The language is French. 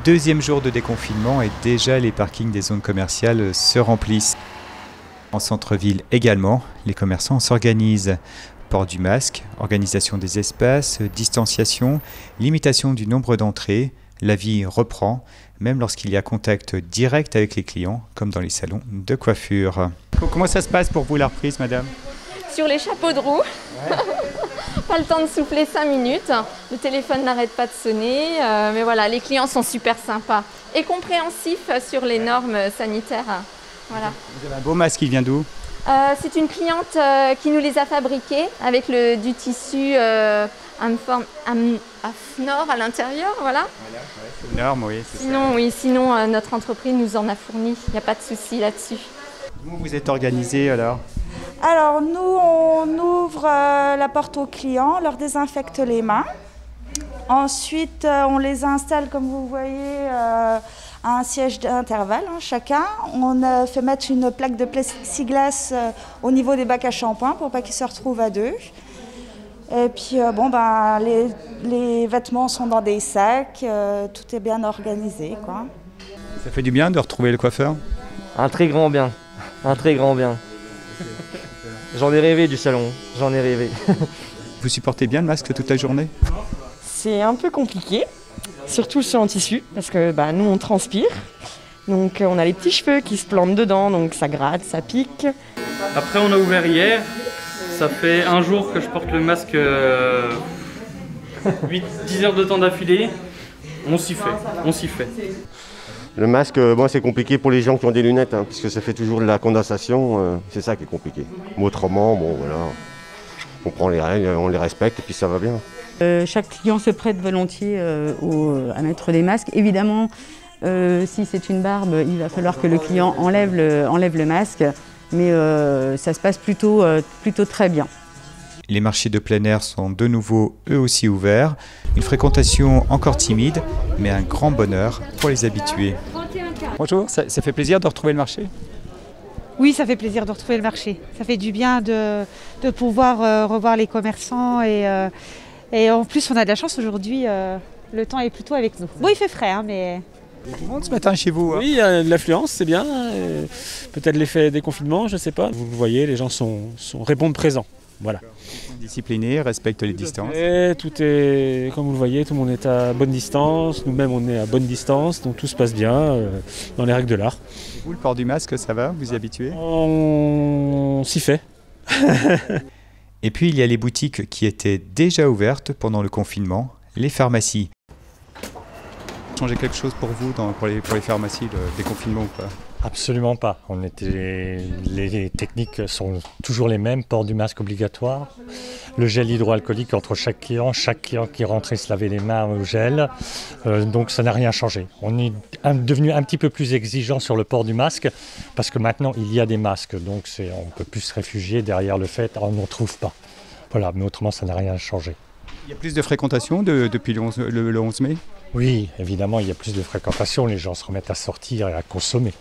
Deuxième jour de déconfinement et déjà les parkings des zones commerciales se remplissent. En centre-ville également, les commerçants s'organisent. Port du masque, organisation des espaces, distanciation, limitation du nombre d'entrées, la vie reprend, même lorsqu'il y a contact direct avec les clients, comme dans les salons de coiffure. Comment ça se passe pour vous la reprise, madame? Sur les chapeaux de roue, ouais. Pas le temps de souffler 5 minutes, le téléphone n'arrête pas de sonner, mais voilà, les clients sont super sympas et compréhensifs sur les normes sanitaires. Voilà. Vous avez un beau masque, il vient d'où? C'est une cliente qui nous les a fabriqués avec du tissu Afnor à l'intérieur, voilà. C'est une norme, oui. Sinon notre entreprise nous en a fourni, il n'y a pas de souci là-dessus. Comment vous êtes organisé alors? Alors nous, on ouvre la porte aux clients, on leur désinfecte les mains. Ensuite, on les installe, comme vous voyez, à un siège d'intervalle, chacun. On fait mettre une plaque de plexiglas au niveau des bacs à shampoing pour pas qu'ils se retrouvent à deux. Et puis, les vêtements sont dans des sacs, tout est bien organisé, quoi. Ça fait du bien de retrouver le coiffeur? Un très grand bien, un très grand bien. J'en ai rêvé du salon, j'en ai rêvé. Vous supportez bien le masque toute la journée? C'est un peu compliqué, surtout sur en tissu, parce que nous on transpire, donc on a les petits cheveux qui se plantent dedans, donc ça gratte, ça pique. Après on a ouvert hier, ça fait un jour que je porte le masque 8-10 heures de temps d'affilée, on s'y fait. Le masque, c'est compliqué pour les gens qui ont des lunettes, puisque ça fait toujours de la condensation, c'est ça qui est compliqué. Mais autrement, voilà, on prend les règles, on les respecte et puis ça va bien. Chaque client se prête volontiers à mettre des masques. Évidemment, si c'est une barbe, il va falloir que le client enlève le masque, mais ça se passe plutôt très bien. Les marchés de plein air sont de nouveau eux aussi ouverts. Une fréquentation encore timide, mais un grand bonheur pour les habitués. Bonjour, ça fait plaisir de retrouver le marché? Oui, ça fait plaisir de retrouver le marché. Ça fait du bien de pouvoir revoir les commerçants et en plus on a de la chance aujourd'hui, le temps est plutôt avec nous. Bon, il fait frais, mais... Il y a du monde ce matin chez vous? Oui, il y a de l'affluence, c'est bien. Peut-être l'effet des confinements, je ne sais pas. Vous voyez, les gens répondent présents. Voilà. Disciplinés, respectent les distances. Et tout est, comme vous le voyez, tout le monde est à bonne distance. Nous-mêmes, on est à bonne distance, donc tout se passe bien dans les règles de l'art. Vous, le port du masque, ça va? Vous y habituez? On s'y fait. Et puis, il y a les boutiques qui étaient déjà ouvertes pendant le confinement, les pharmacies. Changer quelque chose pour vous, pour les pharmacies, le déconfinement ou pas? Absolument pas. Les techniques sont toujours les mêmes. Port du masque obligatoire, le gel hydroalcoolique entre chaque client qui rentrait se lavait les mains au gel. Donc ça n'a rien changé. On est devenu un petit peu plus exigeant sur le port du masque parce que maintenant il y a des masques. Donc on ne peut plus se réfugier derrière le fait on n'en trouve pas. Voilà, mais autrement ça n'a rien changé. Il y a plus de fréquentation depuis le 11 mai? Oui, évidemment, il y a plus de fréquentation. Les gens se remettent à sortir et à consommer.